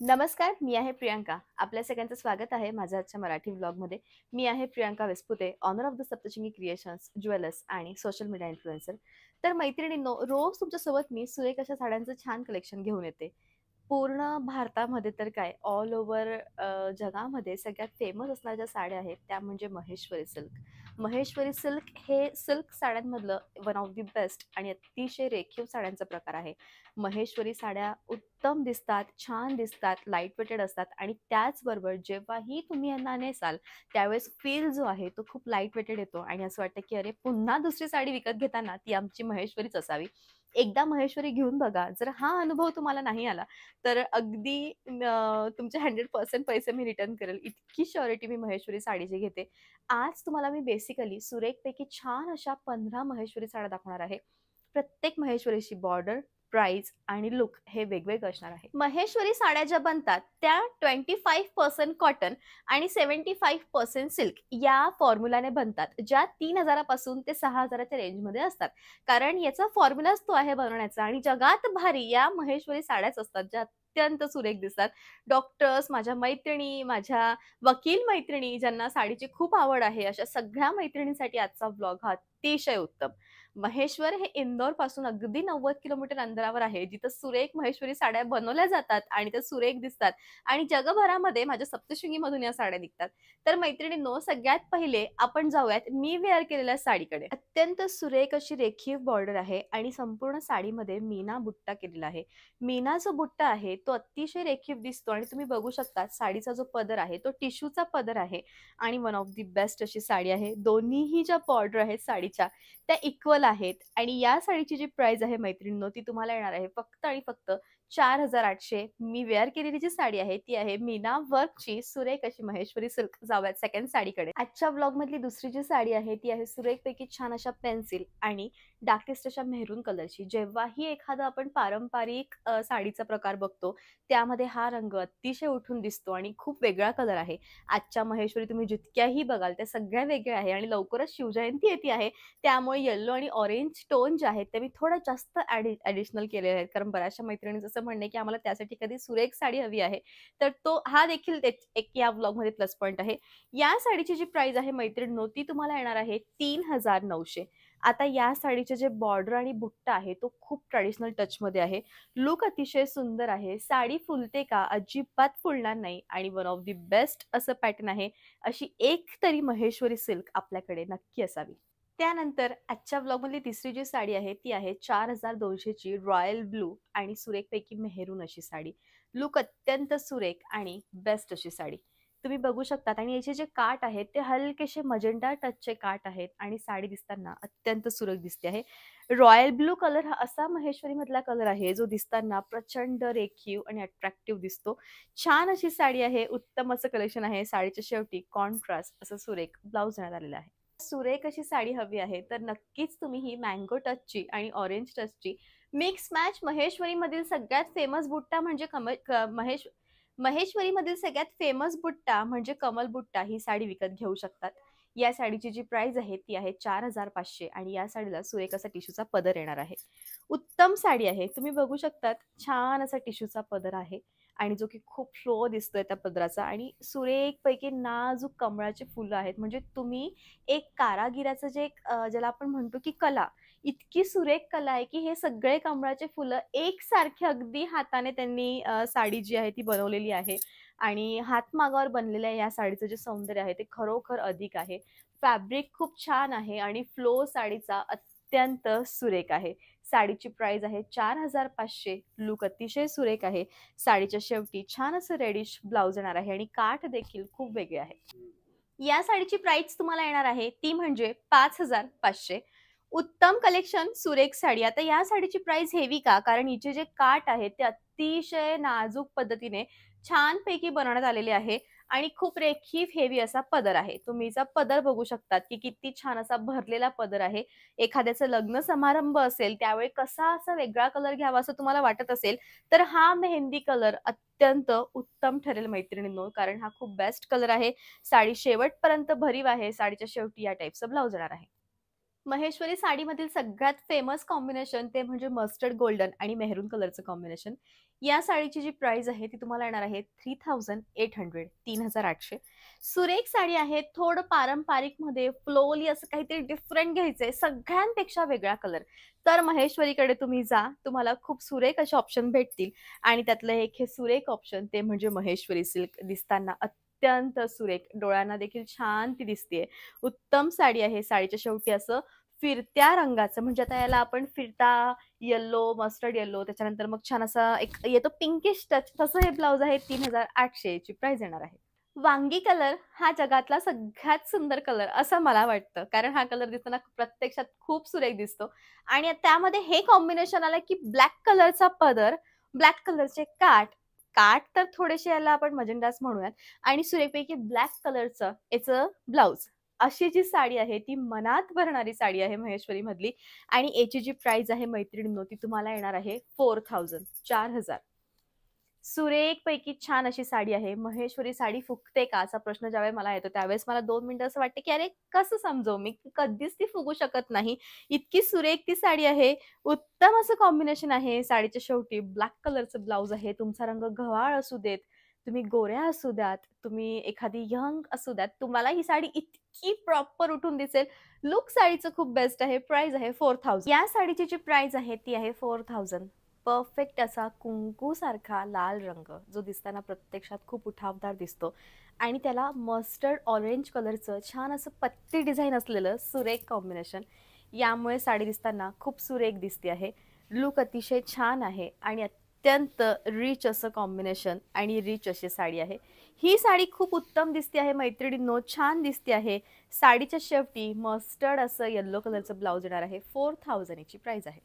नमस्कार, मी आहे प्रियांका. आपल्या सगळ्यांचं स्वागत आहे माझ्या आजच्या मराठी व्लॉगमध्ये. मी आहे Priyanka Vesapute, owner of the Saptashrungi creations, jewellers आणि सोशल मीडिया इन्फ्लुएन्सर. तर मैत्रिणींनो, रोज तुमच्यासोबत मी सुरेख अशा साड्यांचं छान कलेक्शन घेऊन येते. पूर्ण भारतामध्ये तर काय, ऑल ओव्हर जगामध्ये सगळ्यात फेमस असणाऱ्या ज्या साड्या आहेत, त्या म्हणजे महेश्वरी सिल्क. महेश्वरी सिल्क हे सिल्क साड्यांमधलं वन ऑफ द बेस्ट आणि अतिशय रेखीव साड्यांचा प्रकार आहे. महेश्वरी साड्या उत्तम दिसतात, छान दिसतात, लाईट वेटेड असतात आणि त्याचबरोबर जेव्हाही तुम्ही यांना नेसाल त्यावेळेस फील जो आहे तो खूप लाईट वेटेड येतो आणि असं वाटतं की अरे पुन्हा दुसरी साडी विकत घेताना ती आमची महेश्वरीच असावी. एकदा महेश्वरी घेऊन बघा. जर हा अनुभव तुम्हाला नाही आला तर अगदी तुमचे 100% पैसे मी रिटर्न करेल. इतकी श्युरिटी मी महेश्वरी साडीची घेते. आज तुम्हाला मी बेसिकली सुरेखपैकी छान अशा 15 महेश्वरी साड्या दाखवणार आहे. प्रत्येक महेश्वरीची बॉर्डर, प्राइस आणि लुक हे वेगवेगळं असणार आहे. महेश्वरी साड्या ज्या बनतात त्या 25% कॉटन आणि 75% सिल्क या फॉर्म्युलाने बनतात, ज्या 3000 पासून ते 6000 च्या रेंजमध्ये असतात. कारण याचा फॉर्म्युलाच तो आहे बनवण्याचा आणि जगात भारी या महेश्वरी साड्याच असतात, ज्या अत्यंत सुरेख दिसतात. डॉक्टर्स, माझ्या मैत्रिणी, माझ्या वकील मैत्रिणी ज्यांना साडीची खूप आवड आहे, अशा सगळ्या मैत्रिणींसाठी आजचा व्लॉग हा अतिशय उत्तम. महेश्वर हे इंदोर पासून अगदी 90 किलोमीटर अंतरावर आहे, जिथं सुरेख महेश्वरी साड्या बनवल्या जातात आणि त्या सुरेख दिसतात आणि जगभरामध्ये माझ्या सप्तशृंगीमधून या साड्या निघतात. तर मैत्रिणींनो, सगळ्यात पहिले आपण जाऊयात मी वेअर केलेल्या साडीकडे. अत्यंत सुरेख अशी रेखीव बॉर्डर आहे आणि संपूर्ण साडीमध्ये मीना बुट्टा केलेला आहे. मीना जो बुट्टा आहे तो अतिशय रेखीव दिसतो आणि तुम्ही बघू शकता साडीचा जो पदर आहे तो टिश्यूचा पदर आहे आणि वन ऑफ दी बेस्ट अशी साडी आहे. दोन्हीही ज्या बॉर्डर आहेत साडीच्या त्या इक्वल आहेत आणि या साडीची जी प्राइस आहे मैत्रिणींनो, ती तुम्हाला येणार आहे फक्त आणि फक्त 4800. मी वेअर केलेली जी साडी आहे ती आहे मीना वर्कची सुरेख अशी महेश्वरी सिल्क. जाऊयात सेकंड साडीकडे. आजच्या व्लॉग मधली दुसरी जी साडी आहे ती आहे सुरेखपैकी छान अशा पेन्सिल आणि डार्केस्ट अशा मेहरून कलरची. जेव्हाही एखादा आपण पारंपरिक साडीचा प्रकार बघतो त्यामध्ये हा रंग अतिशय उठून दिसतो आणि खूप वेगळा कलर आहे. आजच्या महेश्वरी तुम्ही जितक्याही बघाल त्या सगळ्या वेगळ्या आहे आणि लवकरच शिवजयंती येते आहे, त्यामुळे येलो आणि ऑरेंज टोन जे आहेत ते मी थोडं जास्त ॲडिशनल केलेले आहेत. कारण बऱ्याचशा मैत्रिणींचं असं म्हणणं आहे की आम्हाला त्यासाठी कधी सुरेख साडी हवी आहे. तर तो हा देखील एक या व्लॉगमध्ये प्लस पॉइंट आहे. या साडीची जी प्राइस आहे मैत्रिणींनो, ती तुम्हाला येणार आहे 3900. आता या साडीचे जे बॉर्डर आणि बुट्टा आहे तो खूप ट्रेडिशनल टचमध्ये आहे. लुक अतिशय सुंदर आहे. साडी फुलते का? अजिबात फुलणार नाही आणि वन ऑफ दी बेस्ट असं पॅटर्न आहे. अशी एक तरी महेश्वरी सिल्क आपल्याकडे नक्की असावी. त्यानंतर आजच्या व्लॉगमधली तिसरी जी साडी आहे ती आहे 4200 ची रॉयल ब्लू आणि सुरेखपैकी मेहरून अशी साडी. लुक अत्यंत सुरेख आणि बेस्ट अशी साडी. तुम्ही बघू शकतात आणि याचे जे काठ आहेत ते हलकेसे मजेंडा टचचे काठ आहेत आणि साडी दिसताना अत्यंत सुरेख दिसते आहे. रॉयल ब्लू कलर हा असा महेश्वरी मधला कलर आहे जो दिसताना प्रचंड रेखीव आणि अट्रॅक्टिव्ह दिसतो. छान अशी साडी आहे. उत्तम असं कलेक्शन आहे. साडीच्या शेवटी कॉन्ट्रास्ट असं सुरेख ब्लाउज देण्यात आलेला आहे. सुरेख अशी साडी हवी आहे तर नक्कीच तुम्ही ही मँगो टचची आणि ऑरेंज टचची मिक्स मॅच महेश्वरीमधील सगळ्यात फेमस बुट्टा म्हणजे महेश्वरीमधील सगळ्यात फेमस बुट्टा म्हणजे कमल बुट्टा ही साडी विकत घेऊ शकतात. या साडीची जी प्राइस आहे ती आहे 4500 आणि या साडीला सुरेख असा टिश्यूचा पदर येणार आहे. उत्तम साडी आहे. तुम्ही बघू शकतात छान असा टिश्यूचा पदर आहे आणि जो की खूप फ्लो दिसतोय त्या पदराचा आणि सुरेखपैकी नाजूक कमळाची फुलं आहेत. म्हणजे तुम्ही एक कारागिराचं जे ज्याला आपण म्हणतो की कला, इतकी सुरेख कला आहे की हे सगळे कमळाचे फुलं एकसारखे अगदी हाताने त्यांनी साडी जी आहे ती बनवलेली आहे आणि हातमागावर बनलेल्या या साडीचं जे सौंदर्य आहे ते खरोखर अधिक आहे. फॅब्रिक खूप छान आहे आणि फ्लो साडीचा अत्यंत सुरेख आहे. साडीची प्राइस आहे 4500. लुक अतिशय सुरेख आहे. साडीच्या शेवटी छान असं रेडिश ब्लाउज येणार आहे आणि काठ देखील खूप वेगळे आहे. या साडीची प्राइस तुम्हाला येणार आहे ती म्हणजे 5500. उत्तम कलेक्शन, सुरेख साडी. आता या साडीची प्राइस हेवी का? कारण हिचे जे काठ आहेत ते अतिशय नाजूक पद्धतीने छानपैकी बनवण्यात आलेले आहे आणि खूप रेखीव हेवी असा पदर आहे. तुम्ही हिचा पदर बघू शकतात की किती छान असा भरलेला पदर आहे. एखाद्याचं लग्न समारंभ असेल त्यावेळी कसा असा वेगळा कलर घ्यावा असं तुम्हाला वाटत असेल तर हा मेहंदी कलर अत्यंत उत्तम ठरेल मैत्रिणींनो, कारण हा खूप बेस्ट कलर आहे. साडी शेवटपर्यंत भरीव आहे. साडीच्या शेवटी या टाइपचं ब्लाउज येणार आहे. महेश्वरी साडीमधील सगळ्यात फेमस कॉम्बिनेशन ते म्हणजे मस्टर्ड गोल्डन आणि मेहरून कलरचं कॉम्बिनेशन. या साडीची जी प्राइस आहे ती तुम्हाला येणार आहे 3800 3800. सुरेख साडी आहे. थोडं पारंपरिकमध्ये फ्लोली असं काहीतरी डिफरंट घ्यायचंय, सगळ्यांपेक्षा वेगळा कलर, तर महेश्वरीकडे तुम्ही जा. तुम्हाला खूप सुरेख असे ऑप्शन भेटतील आणि त्यातलं एक हे सुरेख ऑप्शन ते म्हणजे महेश्वरी सिल्क. दिसताना अत्यंत सुरेख, डोळ्यांना देखील छान ती दिसतेय. उत्तम साडी आहे. साडीच्या शेवटी असं फिरत्या रंगाचं, म्हणजे आता याला आपण फिरता येलो, मस्टर्ड येलो, त्याच्यानंतर मग छान असा एक येतो पिंकिश टच, तसं हे ब्लाउज आहे. 3800 ची प्राइस येणार आहे. वांगी कलर हा जगातला सगळ्यात सुंदर कलर असं मला वाटतं. कारण हा कलर दिसताना प्रत्यक्षात खूप सुरेख दिसतो आणि त्यामध्ये हे कॉम्बिनेशन आलं की ब्लॅक कलरचा पदर, ब्लॅक कलरचे काठ, काठ तर थोडेसे याला आपण मजेंडास म्हणूयात आणि सुरेखपैकी ब्लॅक कलरचं याचं ब्लाउज. अशी जी साडी आहे ती मनात भरणारी साडी आहे महेश्वरी मधली आणि याची जी प्राइस आहे मैत्रिणींनो ती तुम्हाला येणार आहे 4000 4000. सुरेख पैकी छान अशी साडी आहे. महेश्वरी साडी फुगते का असा प्रश्न ज्यावेळेस मला येतो त्यावेळेस मला 2 मिनिटं असं वाटतं की अरे कसं समजवू मी, कधीच ती फुगू शकत नाही. इतकी सुरेख ती साडी आहे. उत्तम असं कॉम्बिनेशन आहे. साडीच्या शेवटी ब्लॅक कलरचं ब्लाउज आहे. तुमचा रंग गव्हाळ असू देत, तुम्ही गोऱ्या असू द्यात, तुम्ही एखादी यंग असू द्यात, तुम्हाला ही साडी इतकी प्रॉपर उठून दिसेल. लुक साडीचं खूप बेस्ट आहे. प्राइस आहे 4000. या साडीची जी प्राइस आहे ती आहे 4000. परफेक्ट असा कुंकूसारखा लाल रंग जो दिसताना प्रत्यक्षात खूप उठावदार दिसतो आणि त्याला मस्टर्ड ऑरेंज कलरचं छान असं पत्ती डिझाईन असलेलं सुरेख कॉम्बिनेशन, यामुळे साडी दिसताना खूप सुरेख दिसते आहे. लुक अतिशय छान आहे आणि अत्यंत रिच असं कॉम्बिनेशन आणि रिच अशी साडी आहे. ही साडी खूप उत्तम दिसते आहे मैत्रिणींनो, छान दिसते आहे. साडीच्या शेवटी मस्टर्ड असं येल्लो कलरचं ब्लाउज येणार आहे. 4000 याची प्राइस आहे.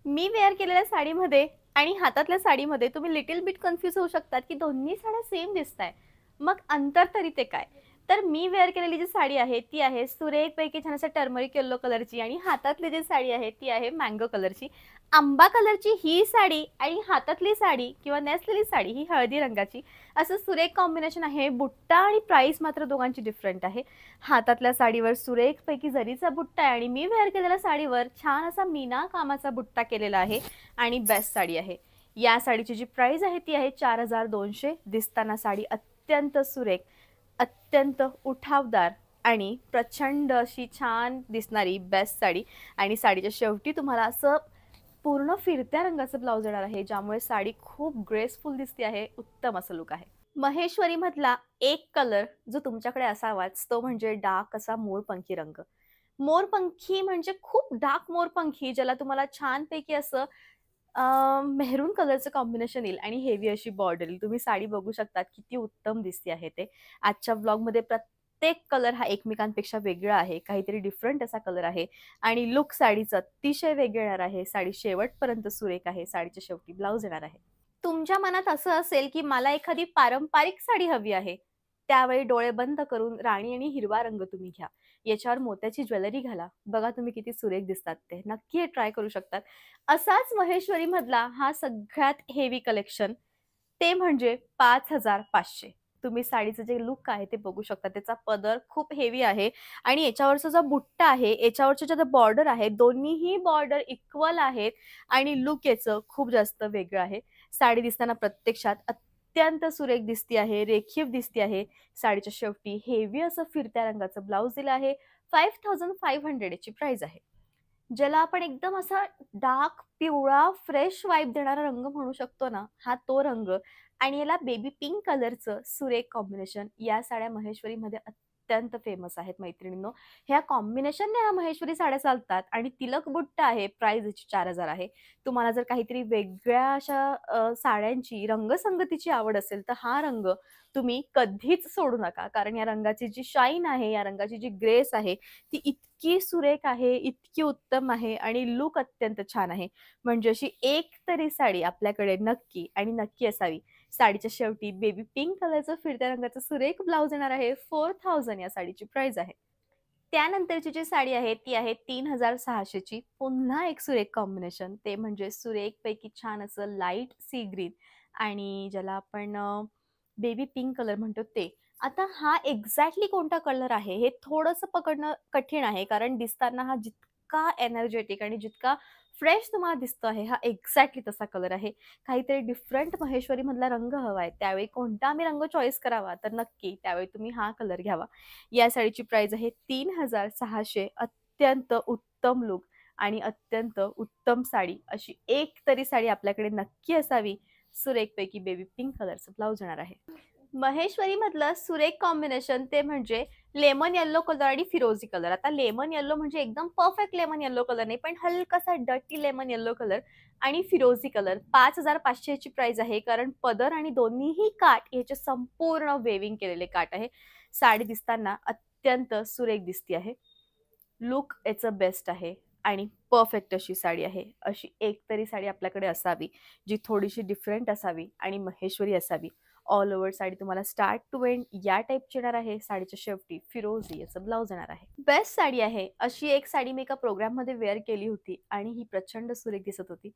मी वेअर केलेल्या साडीमध्ये आणि हातातल्या साडीमध्ये तुम्ही लिटिल बिट कन्फ्यूज होऊ शकतात की दोन्ही साड्या सेम दिसताय. मग अंतर तरी ते काय? तर मी वेअर केलेली जी साडी आहे ती आहे सुरेखपैकी छान असं टर्मरिक येलो कलरची आणि हातातली जी साडी आहे ती आहे मँगो कलरची. आंबा कलरची ही साडी आणि हातातली साडी किंवा नेसलेली साडी ही हळदी रंगाची, असं सुरेख कॉम्बिनेशन आहे. बुट्टा आणि प्राइस मात्र दोघांची डिफरंट आहे. हातातल्या साडीवर सुरेखपैकी जरीचा बुट्टा आहे आणि मी वेअर केलेल्या साडीवर छान असा मीना कामाचा बुट्टा केलेला आहे आणि बेस्ट साडी आहे. या साडीची जी प्राइस आहे ती आहे 4200. दिसताना साडी अत्यंत सुरेख, अत्यंत उठावदार आणि प्रचंड अशी छान दिसणारी बेस्ट साडी आणि साडीच्या शेवटी तुम्हाला असं पूर्ण फिरत्या रंगाचं ब्लाउज येणार आहे, ज्यामुळे साडी खूप ग्रेसफुल दिसते आहे. उत्तम असं लुक आहे. महेश्वरी मधला एक कलर जो तुमच्याकडे असावाच तो म्हणजे डार्क असा मोरपंखी रंग. मोरपंखी म्हणजे खूप डार्क मोरपंखी, ज्याला तुम्हाला छानपैकी असं मेहरून कलरचं कॉम्बिनेशन येईल आणि हेवी अशी बॉर्डर येईल. तुम्ही साडी बघू शकतात किती उत्तम दिसते आहे ते. आजच्या ब्लॉगमध्ये प्रत्येक कलर हा एकमेकांपेक्षा वेगळा आहे. काहीतरी डिफरंट असा कलर आहे आणि लुक साडीचं अतिशय वेगळं येणार आहे. साडी शेवटपर्यंत सुरेख आहे. साडीच्या शेवटी ब्लाउज येणार आहे. तुमच्या मनात असं असेल की मला एखादी पारंपरिक साडी हवी आहे, त्यावेळी डोळे बंद करून राणी आणि हिरवा रंग तुम्ही घ्या. याच्यावर मोत्याची ज्वेलरी घाला. बघा तुम्ही किती सुरेख दिसतात ते. नक्की हे ट्राय करू शकतात. असाच महेश्वरी मधला हा सगळ्यात हेवी कलेक्शन ते म्हणजे 5500. तुम्ही साडीचं जे लुक आहे ते बघू शकता. त्याचा पदर खूप हेवी आहे आणि याच्यावरचा जो बुट्टा आहे, याच्यावरचे जे बॉर्डर आहे, दोन्हीही बॉर्डर इक्वल आहेत आणि लुक याचं खूप जास्त वेगळं आहे. साडी दिसताना प्रत्यक्षात अत्यंत सुरेख दिसती आहे, रेखीव दिसती आहे. साडीच्या शेवटी हेवी असं फिरत्या रंगाचं ब्लाउज दिलं आहे. 5500 याची प्राइस आहे. ज्याला आपण एकदम असा डार्क पिवळा फ्रेश वाइब देणारा रंग म्हणू शकतो ना, हा तो रंग आणि याला बेबी पिंक कलरचं सुरेख कॉम्बिनेशन. या साड्या महेश्वरीमध्ये अत्यंत फेमस आहेत मैत्रिणींनो. ह्या कॉम्बिनेशनने ह्या महेश्वरी साड्या चालतात आणि तिलक बुट्टा आहे. प्राइस याची 4000 आहे. तुम्हाला जर काहीतरी वेगळ्या अशा साड्यांची रंगसंगतीची आवड असेल तर हा रंग तुम्ही कधीच सोडू नका. कारण या रंगाची जी शाईन आहे, या रंगाची जी ग्रेस आहे ती इतकी सुरेख आहे, इतकी उत्तम आहे आणि लुक अत्यंत छान आहे. म्हणजे अशी एक तरी साडी आपल्याकडे नक्की आणि नक्की असावी. साडीच्या शेवटी बेबी पिंक कलरचं फिरत्या रंगाचं सुरेख ब्लाउज येणार आहे. 4000 या साडीची प्राइस आहे. त्यानंतरची जी साडी आहे ती आहे 3600 ची. पुन्हा एक सुरेख कॉम्बिनेशन ते म्हणजे सुरेखपैकी छान असं लाईट सी ग्रीन आणि ज्याला आपण बेबी पिंक कलर म्हणतो ते. आता हा एक्झॅक्टली कोणता कलर आहे हे थोडंसं पकडणं कठीण आहे, कारण दिसताना हा जितका एनर्जेटिक आणि जितका फ्रेश तुम्हाला दिसतो आहे हा एक्झॅक्टली तसा कलर आहे. काहीतरी डिफरंट महेश्वरी मधला रंग हवा आहे, त्यावेळी कोणता आम्ही रंग चॉईस करावा, तर नक्की त्यावेळी तुम्ही हा कलर घ्यावा. या साडीची प्राइस आहे 3600. अत्यंत उत्तम लुक आणि अत्यंत उत्तम साडी, अशी एक तरी साडी आपल्याकडे नक्की असावी. सुरेखपैकी बेबी पिंक कलरचं ब्लाउज येणार आहे. महेश्वरी मधलं सुरेख कॉम्बिनेशन ते म्हणजे लेमन येल्लो कलर आणि फिरोझी कलर. आता लेमन येल्लो म्हणजे एकदम परफेक्ट लेमन येल्लो कलर नाही, पण हलकासा डर्टी लेमन येल्लो कलर आणि फिरोझी कलर. 5500 याची प्राइस आहे, कारण पदर आणि दोन्हीही काठ याचे संपूर्ण वेविंग केलेले काठ आहे. साडी दिसताना अत्यंत सुरेख दिसती आहे. लुक याचं बेस्ट आहे आणि परफेक्ट अशी साडी आहे. अशी एक तरी साडी आपल्याकडे असावी, जी थोडीशी डिफरंट असावी आणि महेश्वरी असावी. ऑल ओव्हर साडी तुम्हाला स्टार्ट टू एंड या टाईपची येणार आहे. साडीच्या शेवटी फिरोझी याचं ब्लाउज येणार आहे. बेस्ट साडी आहे. अशी एक साडी मी एका प्रोग्राममध्ये वेअर केली होती आणि ही प्रचंड सुरेख दिसत होती.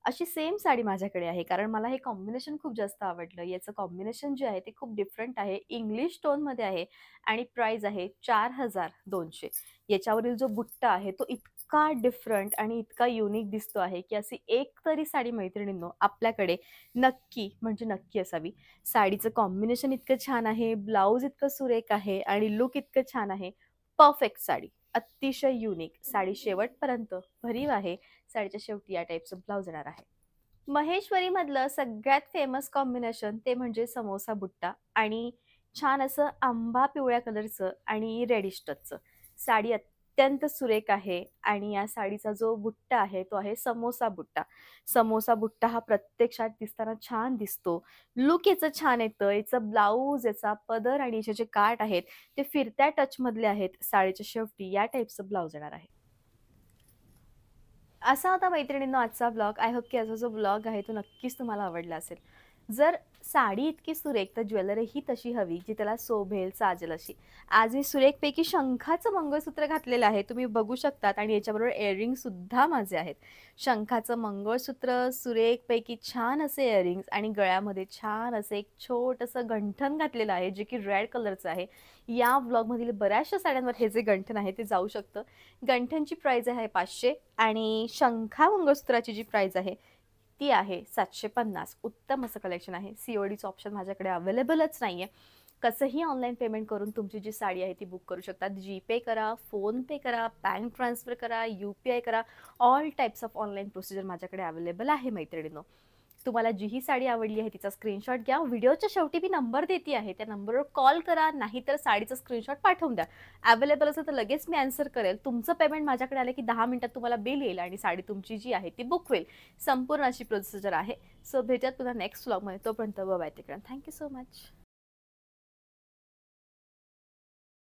अशी सेम साडी माझ्याकडे आहे, कारण मला हे कॉम्बिनेशन खूप जास्त आवडलं. याचं कॉम्बिनेशन जे आहे ते खूप डिफरंट आहे. इंग्लिश टोनमध्ये आहे आणि प्राइस आहे 4200. याच्यावरील जो बुट्टा आहे तो इतका डिफरंट आणि इतका युनिक दिसतो आहे, की अशी एक तरी साडी मैत्रिणींनो आपल्याकडे नक्की म्हणजे नक्की असावी. साडीचं कॉम्बिनेशन इतकं छान आहे, ब्लाउज इतकं सुरेख आहे आणि लुक इतकं छान आहे. परफेक्ट साडी, अतिशय युनिक साडी, शेवटपर्यंत भरीव आहे. साडीच्या शेवटी या टाईपचं ब्लाउज येणार आहे. महेश्वरी मधलं सगळ्यात फेमस कॉम्बिनेशन ते म्हणजे समोसा बुट्टा आणि छान असं आंबा पिवळ्या कलरचं आणि रेडिश टचचं. साडी अत्यंत सुरेख आहे आणि या साडीचा जो बुट्टा आहे तो आहे समोसा बुट्टा. समोसा बुट्टा हा प्रत्यक्षात दिसताना छान दिसतो. लुक याचं छान येतं. याचं ब्लाऊज, याचा पदर आणि याचे जे काठ आहेत ते फिरत्या टचमधले आहेत. साडीच्या शेवटी या टाईपचं ब्लाऊज येणार आहे. असा होता मैत्रिणींनो आजचा ब्लॉग. आय होप की याचा जो ब्लॉग आहे तो नक्कीच तुम्हाला आवडला असेल. जर साडी इतकी सुरेख, तर ज्वेलरीही तशी हवी जी त्याला शोभेल, साजेल अशी. आज मी सुरेखपैकी शंखाचं मंगळसूत्र घातलेलं आहे, तुम्ही बघू शकतात, आणि याच्याबरोबर इयरिंग सुद्धा माझे आहेत. शंखाचं मंगळसूत्र, सुरेखपैकी छान असे इयरिंग्स आणि गळ्यामध्ये छान असं एक छोटंसं गंठण घातलेलं आहे, जे की रेड कलरचं आहे. या ब्लॉगमधील बऱ्याचशा साड्यांवर हे जे गंठण आहे ते जाऊ शकतं. गंठणची प्राइस आहे 500 आणि शंखा मंगळसूत्राची जी प्राइस आहे ती आहे 750. उत्तम असं कलेक्शन आहे. सीओडीचं ऑप्शन माझ्याकडे अवेलेबलच नाहीये. कसंही ऑनलाईन पेमेंट करून तुमची जी साडी आहे ती बुक करू शकता. जीपे करा, फोन पे करा, बँक ट्रान्सफर करा, UPI करा. All types of online procedure माझ्याकडे अवेलेबल आहे मैत्रिणींनो. तुम्हाला जी ही साडी आवडली आहे तिचा स्क्रीनशॉट घ्या. व्हिडिओच्या शेवटी मी नंबर देते आहे, त्या नंबरवर कॉल करा, नाहीतर साडीचा स्क्रीनशॉट पाठवून द्या. अवेलेबल असेल तर लगेच मी आन्सर करेल. तुमचं पेमेंट माझ्याकडे आलं की 10 मिनिटात तुम्हाला बिल येईल आणि साडी तुमची जी आहे ती बुक होईल. संपूर्ण अशी प्रोसिजर आहे. सो भेटूयात पुन्हा नेक्स्ट व्लॉगमध्ये. तोपर्यंत bye bye. Thank you so much.